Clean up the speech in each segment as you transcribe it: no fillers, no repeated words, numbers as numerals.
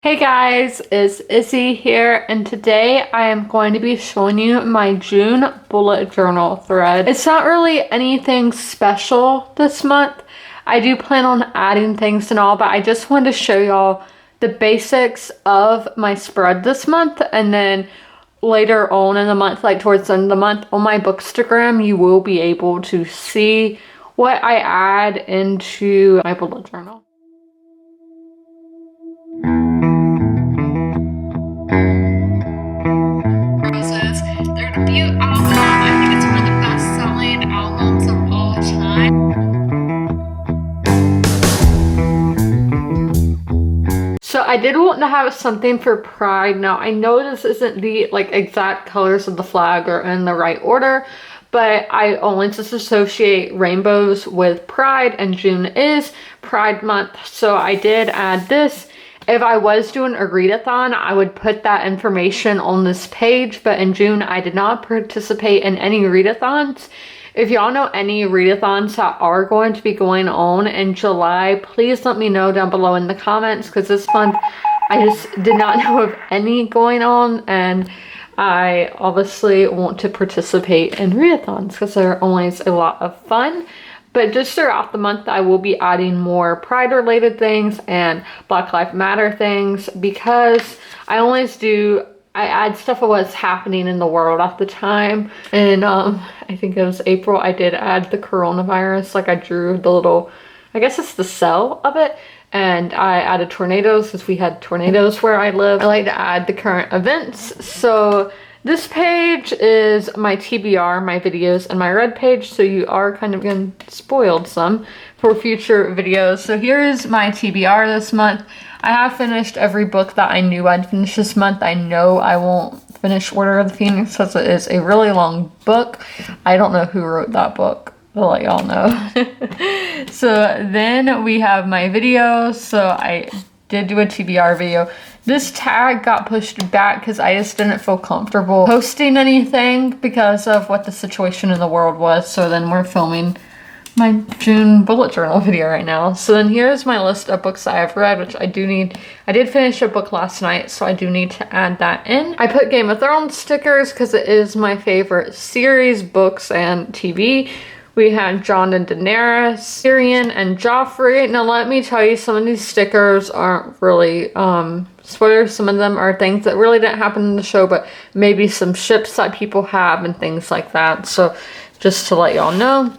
Hey guys, it's Izzy here, and today I am going to be showing you my June bullet journal thread. It's not really anything special this month. I do plan on adding things and all, but I just wanted to show y'all the basics of my spread this month, and then later on in the month, like towards the end of the month, on my Bookstagram, you will be able to see what I add into my bullet journal. Roses. Their debut album, I think it's one of the best-selling albums of all time. So I did want to have something for Pride. Now I know this isn't the exact colors of the flag or in the right order, but I only just associate rainbows with Pride, and June is Pride month, so I did add this. If I was doing a readathon, I would put that information on this page, but in June, I did not participate in any readathons. If y'all know any readathons that are going to be going on in July, please let me know down below in the comments, because this month, I just did not know of any going on, and I obviously want to participate in readathons because they're always a lot of fun. But just throughout the month, I will be adding more Pride-related things and Black Lives Matter things, because I add stuff of what's happening in the world at the time. And I think it was April, I did add the coronavirus. Like I drew the little, I guess it's the cell of it. And I added tornadoes because we had tornadoes where I live. I like to add the current events. So this page is my TBR, my videos, and my red page, so you are kind of getting spoiled some for future videos. So here's my TBR this month. I have finished every book that I knew I'd finish this month. I know I won't finish Order of the Phoenix because it is a really long book. I don't know who wrote that book. I'll let y'all know. So then we have my videos. So I did do a TBR video. This tag got pushed back because I just didn't feel comfortable posting anything because of what the situation in the world was. So then we're filming my June bullet journal video right now. So then here's my list of books I have read, which I did finish a book last night, so I do need to add that in. I put Game of Thrones stickers because it is my favorite series, books, and TV. We had Jon and Daenerys, Tyrion, and Joffrey. Now let me tell you, some of these stickers aren't really spoilers. Some of them are things that really didn't happen in the show, but maybe some ships that people have and things like that. So just to let y'all know.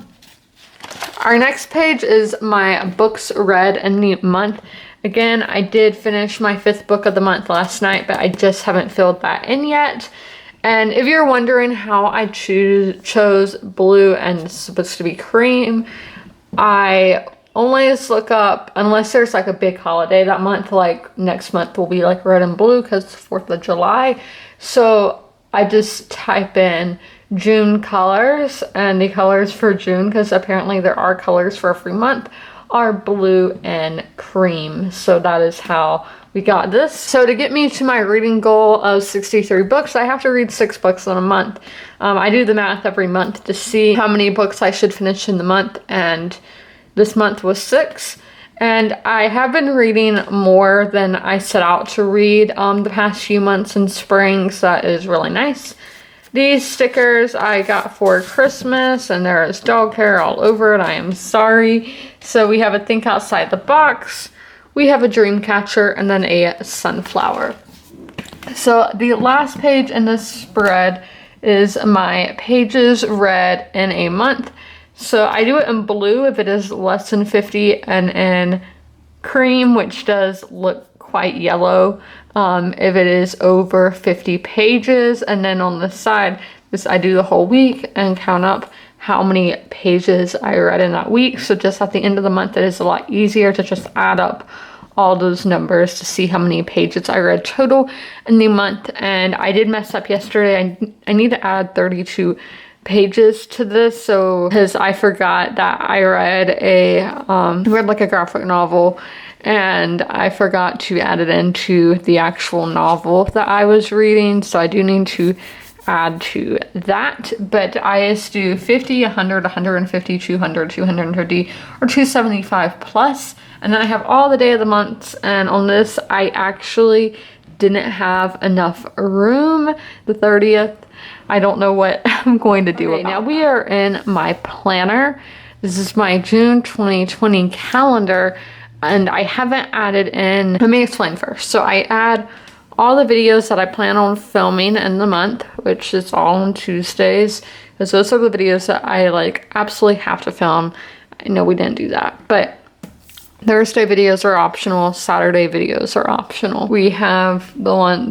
Our next page is my books read in the month. Again, I did finish my 5th book of the month last night, but I just haven't filled that in yet. And if you're wondering how I chose blue and it's supposed to be cream, I always look up, unless there's like a big holiday that month, like next month will be like red and blue because it's 4th of July. So I just type in June colors, and the colors for June, because apparently there are colors for every month, are blue and cream. So that is how we got this. So to get me to my reading goal of 63 books, I have to read 6 books in a month. I do the math every month to see how many books I should finish in the month, and this month was 6. And I have been reading more than I set out to read the past few months in spring, so that is really nice. These stickers I got for Christmas, and there is dog hair all over it. I am sorry. So we have a think outside the box. We have a dream catcher, and then a sunflower. So the last page in this spread is my pages read in a month. So I do it in blue if it is less than 50, and in cream, which does look quite yellow, if it is over 50 pages. And then on the side, I do the whole week and count up how many pages I read in that week. So just at the end of the month, it is a lot easier to just add up all those numbers to see how many pages I read total in the month. And I did mess up yesterday. I need to add 32 pages to this, so because I forgot that I read like a graphic novel, and I forgot to add it into the actual novel that I was reading, so I do need to add to that. But I just do 50, 100, 150, 200, 250, or 275 plus And then I have all the day of the months, and on this I actually didn't have enough room. The 30th, I don't know what I'm going to do about now. We are in my planner. This is my June 2020 calendar, and I haven't added in, let me explain first. So I add all the videos that I plan on filming in the month, which is all on Tuesdays, because those are the videos that I like absolutely have to film. I know we didn't do that, but Thursday videos are optional, Saturday videos are optional. We have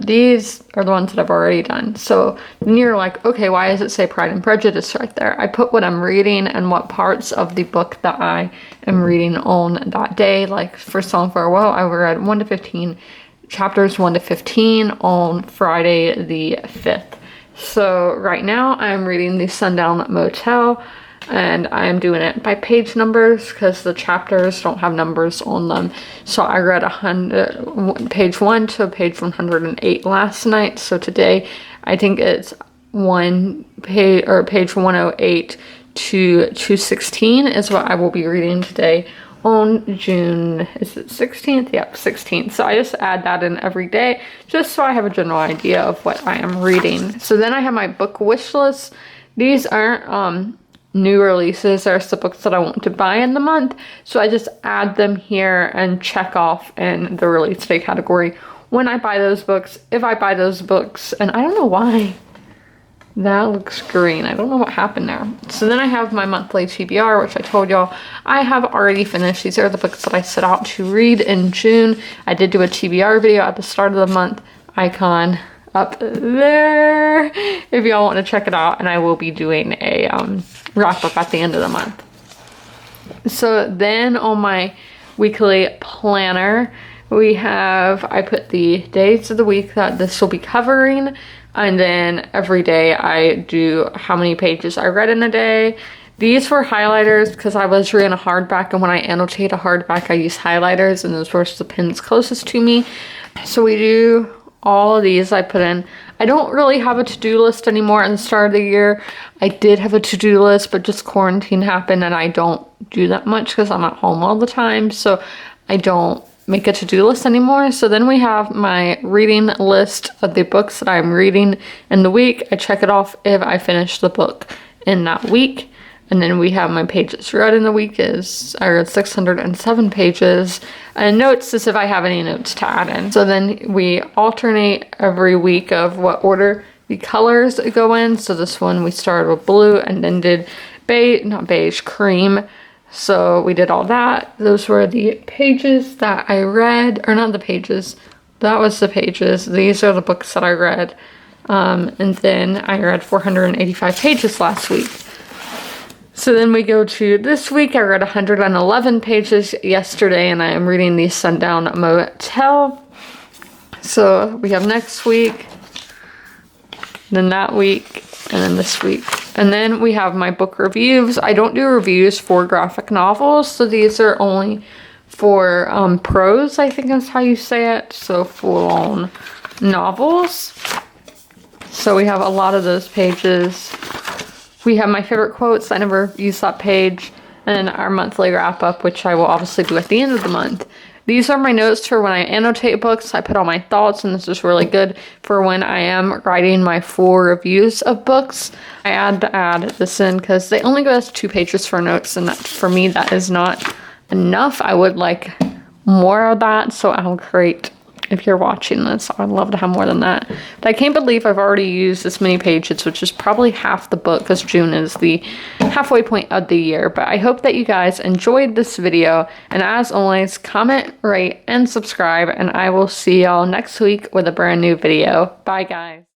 these are the ones that I've already done. So then you're like, okay, why does it say Pride and Prejudice right there? I put what I'm reading and what parts of the book that I am reading on that day. Like for Song Farewell, I read 1 to 15, chapters 1 to 15 on Friday the 5th. So right now I'm reading the Sundown Motel, and I'm doing it by page numbers because the chapters don't have numbers on them. So I read page 1 to page 108 last night. So today I think it's page 108 to 216 is what I will be reading today on June, is it 16th? Yep, 16th. So I just add that in every day just so I have a general idea of what I am reading. So then I have my book wish list. These aren't new releases. Are the books that I want to buy in the month, so I just add them here and check off in the release day category when I buy those books, if I buy those books. And I don't know why that looks green. I don't know what happened there. So then I have my monthly TBR, which I told y'all I have already finished. These are the books that I set out to read in June. I did do a TBR video at the start of the month, icon up there if y'all want to check it out, and I will be doing a wrap up at the end of the month. So then on my weekly planner, I put the days of the week that this will be covering, and then every day I do how many pages I read in a day. These were highlighters because I was reading a hardback, and when I annotate a hardback I use highlighters, and those were the pins closest to me. So we do all of these. I put in, I don't really have a to-do list anymore. At the start of the year I did have a to-do list, but just quarantine happened and I don't do that much because I'm at home all the time, so I don't make a to-do list anymore. So then we have my reading list of the books that I'm reading in the week. I check it off if I finish the book in that week. And then we have my pages read in the week I read 607 pages. And notes is if I have any notes to add in. So then we alternate every week of what order the colors go in. So this one we started with blue and then did cream. So we did all that. Those were the pages that I read, or not the pages. That was the pages. These are the books that I read. And then I read 485 pages last week. So then we go to this week. I read 111 pages yesterday, and I am reading the Sundown Motel. So we have next week, then that week, and then this week. And then we have my book reviews. I don't do reviews for graphic novels, so these are only for prose, I think is how you say it. So full-on novels. So we have a lot of those pages. We have my favorite quotes. I never use that page. And then our monthly wrap up, which I will obviously do at the end of the month. These are my notes for when I annotate books. I put all my thoughts, and this is really good for when I am writing my full reviews of books. I had to add this in because they only go as 2 pages for notes, and that, for me, that is not enough. I would like more of that, so I'll create, if you're watching this, I'd love to have more than that. But I can't believe I've already used this many pages, which is probably half the book, because June is the halfway point of the year. But I hope that you guys enjoyed this video. And as always, comment, rate, and subscribe. And I will see y'all next week with a brand new video. Bye, guys.